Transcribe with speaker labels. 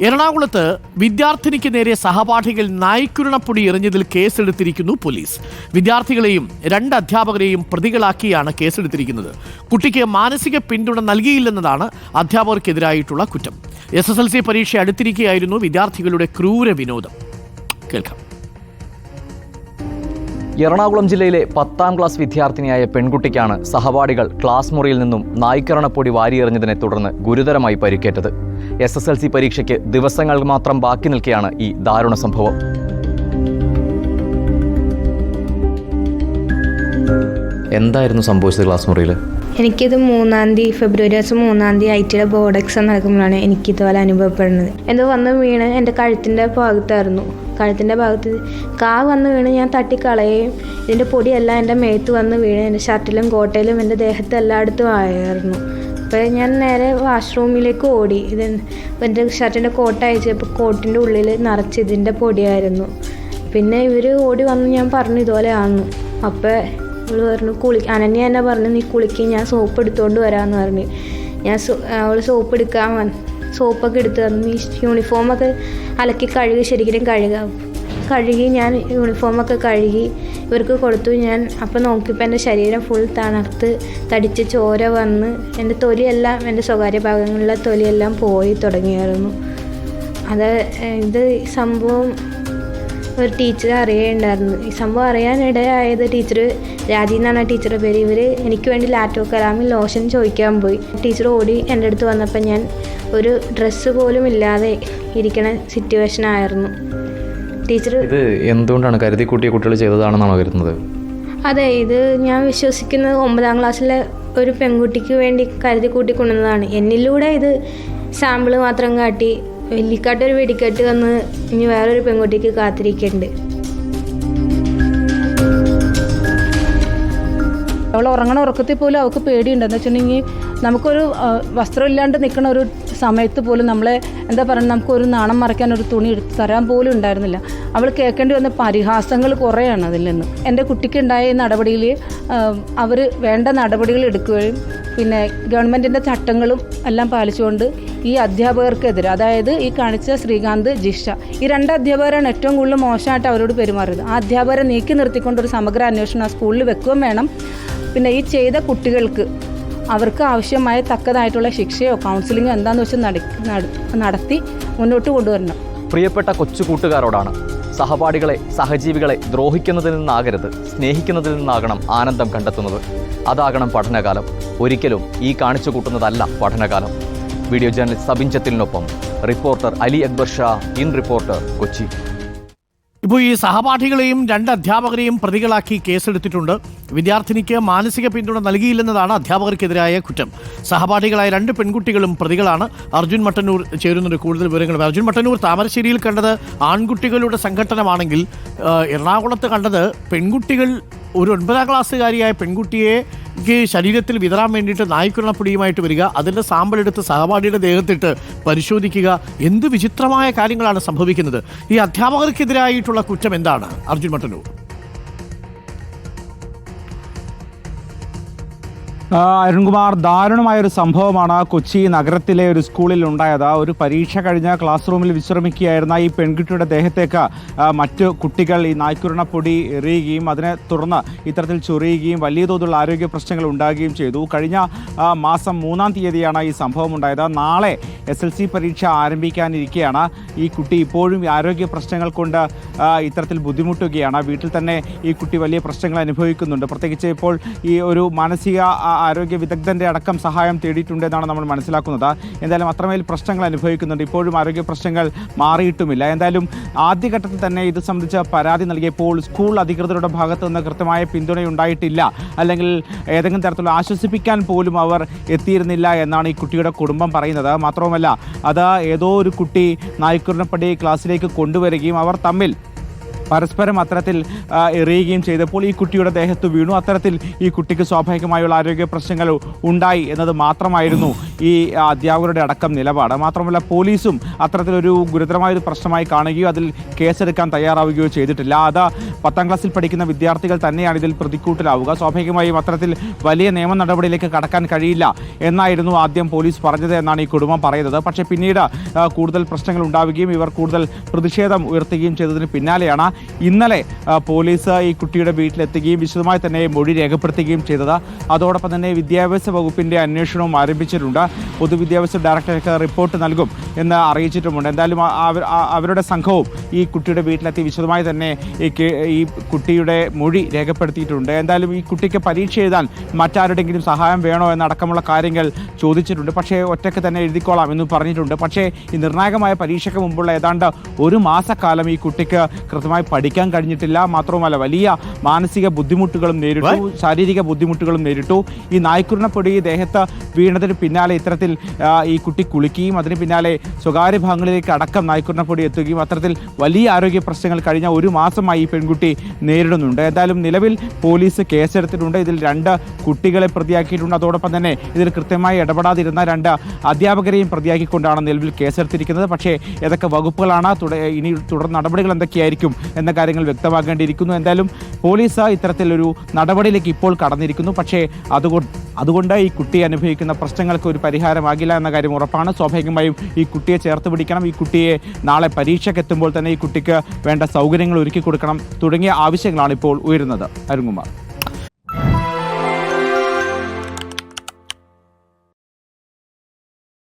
Speaker 1: എറണാകുളത്ത് വിദ്യാർത്ഥിനിക്ക് നേരെ സഹപാഠികൾ നായ്ക്കുരുണപ്പൊടി എറിഞ്ഞതിൽ കേസെടുത്തിരിക്കുന്നു പോലീസ്. വിദ്യാർത്ഥികളെയും 2 അധ്യാപകരെയും പ്രതികളാക്കിയാണ് കേസെടുത്തിരിക്കുന്നത്. കുട്ടിക്ക് മാനസിക പിന്തുണ നൽകിയില്ലെന്നതാണ് അധ്യാപകർക്കെതിരായിട്ടുള്ള കുറ്റം. SSLC പരീക്ഷ അടുത്തിരിക്കുകയായിരുന്നു വിദ്യാർത്ഥികളുടെ ക്രൂര വിനോദം. കേൾക്കാം.
Speaker 2: എറണാകുളം ജില്ലയിലെ 10ാം ക്ലാസ് വിദ്യാർത്ഥിനിയായ പെൺകുട്ടിക്കാണ് സഹപാഠികൾ ക്ലാസ് മുറിയിൽ നിന്നും നായ്ക്കരണപ്പൊടി വാരിയെറിഞ്ഞതിനെ തുടർന്ന് ഗുരുതരമായി പരിക്കേറ്റത്. SSLC പരീക്ഷയ്ക്ക് ദിവസങ്ങൾ മാത്രം ബാക്കി നിൽക്കെയാണ് ഈ ദാരുണ സംഭവം. എന്തായിരുന്നു സംഭവിച്ചത് ക്ലാസ് മുറിയിൽ?
Speaker 3: എനിക്കിത് ഫെബ്രുവരി 3 IT ബോർഡ് എക്സാം നടക്കുമ്പോഴാണ് എനിക്കിതുപോലെ അനുഭവപ്പെടുന്നത്. എന്തോ വന്ന് വീണ് എൻ്റെ കഴുത്തിൻ്റെ ഭാഗത്തായിരുന്നു. കഴുത്തിൻ്റെ ഭാഗത്ത് വന്ന് വീണ് ഞാൻ തട്ടിക്കളയുകയും ഇതിൻ്റെ പൊടിയെല്ലാം എൻ്റെ മേത്ത് വന്ന് വീണ് എൻ്റെ ഷർട്ടിലും കോട്ടയിലും എൻ്റെ ദേഹത്ത് എല്ലായിടത്തും ആയിരുന്നു. അപ്പോൾ ഞാൻ നേരെ വാഷ്റൂമിലേക്ക് ഓടി. എൻ്റെ ഷർട്ടിൻ്റെ കോട്ട അയച്ചപ്പോൾ കോട്ടിൻ്റെ ഉള്ളിൽ നിറച്ച് ഇതിൻ്റെ പൊടിയായിരുന്നു. പിന്നെ ഇവർ ഓടി വന്ന് ഞാൻ പറഞ്ഞു ഇതുപോലെയാണെന്ന്. അപ്പോൾ അവൾ പറഞ്ഞു അനന്യ എന്നെ പറഞ്ഞു നീ കുളിക്ക്, ഞാൻ സോപ്പ് എടുത്തുകൊണ്ട് വരാമെന്ന് പറഞ്ഞു. അവൾ സോപ്പൊക്കെ എടുത്ത് തന്നു. ഈ യൂണിഫോമൊക്കെ അലക്കി ശരിക്കും കഴുകി ഞാൻ യൂണിഫോമൊക്കെ കഴുകി ഇവർക്ക് കൊടുത്തു. ഞാൻ അപ്പോൾ നോക്കിയപ്പോൾ എൻ്റെ ശരീരം ഫുൾ തടിച്ച് ചോര വന്ന് എൻ്റെ തൊലിയെല്ലാം, എൻ്റെ സ്വകാര്യ ഭാഗങ്ങളിലെ തൊലിയെല്ലാം പോയി തുടങ്ങിയായിരുന്നു. ഇത് സംഭവം ഒരു ടീച്ചർ അറിയുണ്ടായിരുന്നു. ഈ സംഭവം അറിയാനിടയായത് ടീച്ചർ രാജി എന്നാണ് ടീച്ചറുടെ പേര്. ഇവർ എനിക്ക് വേണ്ടി ലാറ്റോ കലാമിൽ ലോഷൻ ചോദിക്കാൻ പോയി. ടീച്ചർ ഓടി എൻ്റെ അടുത്ത് വന്നപ്പോൾ ഞാൻ ഒരു ഡ്രസ്സ് പോലും ഇല്ലാതെ ഇരിക്കണ സിറ്റുവേഷൻ ആയിരുന്നു. ടീച്ചർ
Speaker 2: ഇത് എന്തുകൊണ്ടാണ് കരുതി കൂട്ടിയ കുട്ടികൾ ചെയ്തതാണെന്നാണോ കരുതുന്നത്?
Speaker 3: അതെ, ഇത് ഞാൻ വിശ്വസിക്കുന്നത് 9ാം ക്ലാസ്സിലെ ഒരു പെൺകുട്ടിക്ക് വേണ്ടി കരുതി കൂട്ടി കൊണ്ടുവന്നതാണ്. എന്നിലൂടെ ഇത് സാമ്പിൾ മാത്രം കാട്ടി വെള്ളിക്കാട്ടൊരു വെടിക്കെട്ട് വന്ന് ഇനി വേറൊരു പെൺകുട്ടിക്ക് കാത്തിരിക്കുന്നുണ്ട്.
Speaker 4: അവൾ ഉറങ്ങണ ഉറക്കത്തിൽ പോലും അവൾക്ക് പേടിയുണ്ട്. എന്ന് വെച്ചിട്ടുണ്ടെങ്കിൽ നമുക്കൊരു വസ്ത്രം ഇല്ലാണ്ട് നിൽക്കുന്ന ഒരു സമയത്ത് പോലും നമ്മളെ എന്താ പറയുക, നമുക്കൊരു നാണം മറയ്ക്കാൻ ഒരു തുണി എടുത്ത് തരാൻ പോലും ഉണ്ടായിരുന്നില്ല. അവൾ കേൾക്കേണ്ടി വന്ന പരിഹാസങ്ങൾ കുറേയാണ് അതിൽ നിന്ന്. എൻ്റെ കുട്ടിക്കുണ്ടായ നടപടിയിൽ അവർ വേണ്ട നടപടികൾ എടുക്കുകയും പിന്നെ ഗവൺമെൻറ്റിൻ്റെ ചട്ടങ്ങളും എല്ലാം പാലിച്ചുകൊണ്ട് ഈ അധ്യാപകർക്കെതിരെ, അതായത് ഈ കാണിച്ച ശ്രീകാന്ത്, ജിഷ, ഈ 2 അധ്യാപകരാണ് ഏറ്റവും കൂടുതൽ മോശമായിട്ട് അവരോട് പെരുമാറിയത്. ആ അധ്യാപകരെ നീക്കി നിർത്തിക്കൊണ്ടൊരു സമഗ്ര അന്വേഷണം ആ സ്കൂളിൽ വെക്കുകയും വേണം. പിന്നെ ഈ ചെയ്ത കുട്ടികൾക്ക് അവർക്ക് ആവശ്യമായ തക്കതായിട്ടുള്ള ശിക്ഷയോ കൗൺസിലിങ്ങോ എന്താണെന്ന് വെച്ച് നടത്തി മുന്നോട്ട് കൊണ്ടുവരണം.
Speaker 2: പ്രിയപ്പെട്ട കൊച്ചു കൂട്ടുകാരോടാണ്, സഹപാഠികളെ, സഹജീവികളെ ദ്രോഹിക്കുന്നതിൽ നിന്നാകരുത്, സ്നേഹിക്കുന്നതിൽ നിന്നാകണം ആനന്ദം കണ്ടെത്തുന്നത്. അതാകണം പഠനകാലം. ഒരിക്കലും ഈ കാണിച്ചു കൂട്ടുന്നതല്ല പഠനകാലം. വീഡിയോ ജേർണലിസ്റ്റ് സബിൻ ചത്തിലിനൊപ്പം reporter Ali Akbar Shah, in reporter, Kochi.
Speaker 1: ഇപ്പോൾ ഈ സഹപാഠികളെയും 2 അധ്യാപകരെയും പ്രതികളാക്കി കേസെടുത്തിട്ടുണ്ട്. വിദ്യാർത്ഥിനിക്ക് മാനസിക പിന്തുണ നൽകിയില്ലെന്നതാണ് അധ്യാപകർക്കെതിരായ കുറ്റം. സഹപാഠികളായ 2 പെൺകുട്ടികളും പ്രതികളാണ്. അർജുൻ മട്ടന്നൂർ ചേരുന്നുണ്ട് കൂടുതൽ വിവരങ്ങൾ. അർജുൻ മട്ടന്നൂർ, താമരശ്ശേരിയിൽ കണ്ടത് ആൺകുട്ടികളുടെ സംഘട്ടനമാണെങ്കിൽ എറണാകുളത്ത് കണ്ടത് പെൺകുട്ടികൾ, ഒരു 9ാം ക്ലാസ്സുകാരിയായ പെൺകുട്ടിയെ ശരീരത്തിൽ വിതറാൻ വേണ്ടിയിട്ട് നായ്ക്കുരണപ്പൊടിയുമായിട്ട് വരിക, അതിൻ്റെ സാമ്പിൾ എടുത്ത് സഹപാഠിയുടെ ദേഹത്തിട്ട് പരിശോധിക്കുക. എന്ത് വിചിത്രമായ കാര്യങ്ങളാണ് സംഭവിക്കുന്നത്. ഈ അധ്യാപകർക്കെതിരായിട്ടുള്ള കുറ്റം എന്താണ് അർജുൻ മട്ടന്നൂർ?
Speaker 5: അരുൺകുമാർ, ദാരുണമായൊരു സംഭവമാണ് കൊച്ചി നഗരത്തിലെ ഒരു സ്കൂളിൽ ഉണ്ടായത്. ഒരു പരീക്ഷ കഴിഞ്ഞ് ക്ലാസ് റൂമിൽ വിശ്രമിക്കുകയായിരുന്ന ഈ പെൺകുട്ടിയുടെ ദേഹത്തേക്ക് മറ്റു കുട്ടികൾ ഈ നായ്ക്കുരണപ്പൊടി എറിയുകയും അതിനെ തുടർന്ന് ഇത്തരത്തിൽ ചൊറിയുകയും വലിയ തോതിലുള്ള ആരോഗ്യ പ്രശ്നങ്ങൾ ഉണ്ടാകുകയും ചെയ്തു. കഴിഞ്ഞ മാസം 3-ാം തീയതിയാണ് ഈ സംഭവം ഉണ്ടായത്. നാളെ SSLC പരീക്ഷ ആരംഭിക്കാനിരിക്കെയാണ് ഈ കുട്ടി ഇപ്പോഴും ആരോഗ്യ പ്രശ്നങ്ങൾ കൊണ്ട് ഇത്തരത്തിൽ ബുദ്ധിമുട്ടുകയാണ്. വീട്ടിൽ തന്നെ ഈ കുട്ടി വലിയ പ്രശ്നങ്ങൾ അനുഭവിക്കുന്നുണ്ട്. പ്രത്യേകിച്ച് ഇപ്പോൾ ഈ ഒരു മാനസിക ആരോഗ്യ വിദഗ്ധൻ്റെ അടക്കം സഹായം തേടിയിട്ടുണ്ടെന്നാണ് നമ്മൾ മനസ്സിലാക്കുന്നത്. എന്തായാലും അത്രമേൽ പ്രശ്നങ്ങൾ അനുഭവിക്കുന്നുണ്ട്. ഇപ്പോഴും ആരോഗ്യ പ്രശ്നങ്ങൾ മാറിയിട്ടുമില്ല. എന്തായാലും ആദ്യഘട്ടത്തിൽ തന്നെ ഇത് സംബന്ധിച്ച് പരാതി നൽകിയപ്പോൾ സ്കൂൾ അധികൃതരുടെ ഭാഗത്തു നിന്ന് കൃത്യമായ പിന്തുണയുണ്ടായിട്ടില്ല, അല്ലെങ്കിൽ ഏതെങ്കിലും തരത്തിലുള്ള ആശ്വസിപ്പിക്കാൻ പോലും അവർ എത്തിയിരുന്നില്ല എന്നാണ് ഈ കുട്ടിയുടെ കുടുംബം പറയുന്നത്. മാത്രവുമല്ല, അത് ഏതോ ഒരു കുട്ടി നായ്ക്കുരണപ്പൊടി ക്ലാസ്സിലേക്ക് കൊണ്ടുവരികയും അവർ തമ്മിൽ പരസ്പരം അത്തരത്തിൽ എറിയുകയും ചെയ്തപ്പോൾ ഈ കുട്ടിയുടെ ദേഹത്ത് വീണു. അത്തരത്തിൽ ഈ കുട്ടിക്ക് സ്വാഭാവികമായുള്ള ആരോഗ്യ പ്രശ്നങ്ങൾ ഉണ്ടായി എന്നത് മാത്രമായിരുന്നു ഈ അധ്യാപകരുടെ അടക്കം നിലപാട്. മാത്രമല്ല പോലീസും അത്തരത്തിലൊരു ഗുരുതരമായൊരു പ്രശ്നമായി കാണുകയോ അതിൽ കേസെടുക്കാൻ തയ്യാറാവുകയോ ചെയ്തിട്ടില്ല. അത് 10ാം ക്ലാസ്സിൽ പഠിക്കുന്ന വിദ്യാർത്ഥികൾ തന്നെയാണ് ഇതിൽ പ്രതിക്കൂട്ടിലാവുക. സ്വാഭാവികമായും അത്തരത്തിൽ വലിയ നിയമ നടപടിയിലേക്ക് കടക്കാൻ കഴിയില്ല എന്നായിരുന്നു ആദ്യം പോലീസ് പറഞ്ഞത് എന്നാണ് ഈ കുടുംബം പറയുന്നത്. പക്ഷേ പിന്നീട് കൂടുതൽ പ്രശ്നങ്ങൾ ഉണ്ടാവുകയും ഇവർ കൂടുതൽ പ്രതിഷേധം ഉയർത്തുകയും ചെയ്തതിന് പിന്നാലെയാണ് ഇന്നലെ പോലീസ് ഈ കുട്ടിയുടെ വീട്ടിലെത്തുകയും വിശദമായി തന്നെ മൊഴി രേഖപ്പെടുത്തുകയും ചെയ്തത്. അതോടൊപ്പം തന്നെ വിദ്യാഭ്യാസ വകുപ്പിൻ്റെ അന്വേഷണവും ആരംഭിച്ചിട്ടുണ്ട്. പൊതുവിദ്യാഭ്യാസ ഡയറക്ടർക്ക് റിപ്പോർട്ട് നൽകും എന്ന് അറിയിച്ചിട്ടുമുണ്ട്. എന്തായാലും അവരുടെ സംഘവും ഈ കുട്ടിയുടെ വീട്ടിലെത്തി വിശദമായി തന്നെ ഈ കുട്ടിയുടെ മൊഴി രേഖപ്പെടുത്തിയിട്ടുണ്ട്. എന്തായാലും ഈ കുട്ടിക്ക് പരീക്ഷ എഴുതാൻ മറ്റാരുടെങ്കിലും സഹായം വേണോ എന്നടക്കമുള്ള കാര്യങ്ങൾ ചോദിച്ചിട്ടുണ്ട്. പക്ഷേ ഒറ്റയ്ക്ക് തന്നെ എഴുതിക്കോളാം എന്ന് പറഞ്ഞിട്ടുണ്ട്. പക്ഷേ ഈ നിർണായകമായ പരീക്ഷയ്ക്ക് മുമ്പുള്ള ഏതാണ്ട് ഒരു മാസക്കാലം ഈ കുട്ടിക്ക് കൃത്യമായി പഠിക്കാൻ കഴിഞ്ഞിട്ടില്ല. മാത്രവുമല്ല വലിയ മാനസിക ബുദ്ധിമുട്ടുകളും നേരിട്ടു, ശാരീരിക ബുദ്ധിമുട്ടുകളും നേരിട്ടു. ഈ നായ്ക്കുരുണപ്പൊടി ദേഹത്ത് വീണതിന് പിന്നാലെ ഇത്തരത്തിൽ ഈ കുട്ടി കുളിക്കുകയും അതിന് പിന്നാലെ സ്വകാര്യ ഭാഗങ്ങളിലേക്ക് അടക്കം നായ്ക്കുരുണപ്പൊടി എത്തുകയും അത്തരത്തിൽ വലിയ ആരോഗ്യ പ്രശ്നങ്ങൾ കഴിഞ്ഞ ഒരു മാസമായി ഈ പെൺകുട്ടി നേരിടുന്നുണ്ട്. എന്തായാലും നിലവിൽ പോലീസ് കേസെടുത്തിട്ടുണ്ട്. ഇതിൽ 2 കുട്ടികളെ പ്രതിയാക്കിയിട്ടുണ്ട്. അതോടൊപ്പം തന്നെ ഇതിൽ കൃത്യമായി ഇടപെടാതിരുന്ന 2 അധ്യാപകരെയും പ്രതിയാക്കിക്കൊണ്ടാണ് നിലവിൽ കേസെടുത്തിരിക്കുന്നത്. പക്ഷേ ഏതൊക്കെ വകുപ്പുകളാണ്, ഇനി തുടർ നടപടികൾ എന്തൊക്കെയായിരിക്കും എന്ന കാര്യങ്ങൾ വ്യക്തമാക്കേണ്ടിയിരിക്കുന്നു. എന്തായാലും പോലീസ് ഇത്തരത്തിലൊരു നടപടിയിലേക്ക് ഇപ്പോൾ കടന്നിരിക്കുന്നു. പക്ഷേ അതുകൊണ്ട് ഈ കുട്ടി അനുഭവിക്കുന്ന പ്രശ്നങ്ങൾക്ക് ഒരു പരിഹാരമാകില്ല എന്ന കാര്യം ഉറപ്പാണ്. സ്വാഭാവികമായും ഈ കുട്ടിയെ ചേർത്ത് പിടിക്കണം, ഈ കുട്ടിയെ നാളെ പരീക്ഷയ്ക്ക് എത്തുമ്പോൾ തന്നെ ഈ കുട്ടിക്ക് വേണ്ട സൗകര്യങ്ങൾ ഒരുക്കി കൊടുക്കണം തുടങ്ങിയ ആവശ്യങ്ങളാണ് ഇപ്പോൾ ഉയരുന്നത്. അരുൺകുമാർ.